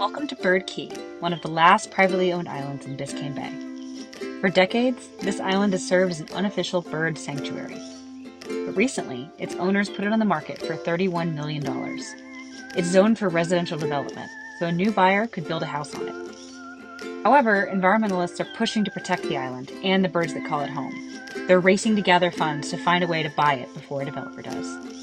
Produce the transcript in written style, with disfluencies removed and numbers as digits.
Welcome to Bird Key, one of the last privately owned islands in Biscayne Bay. For decades, this island has served as an unofficial bird sanctuary. But recently, its owners put it on the market for $31 million. It's zoned for residential development, so a new buyer could build a house on it. However, environmentalists are pushing to protect the island and the birds that call it home. They're racing to gather funds to find a way to buy it before a developer does.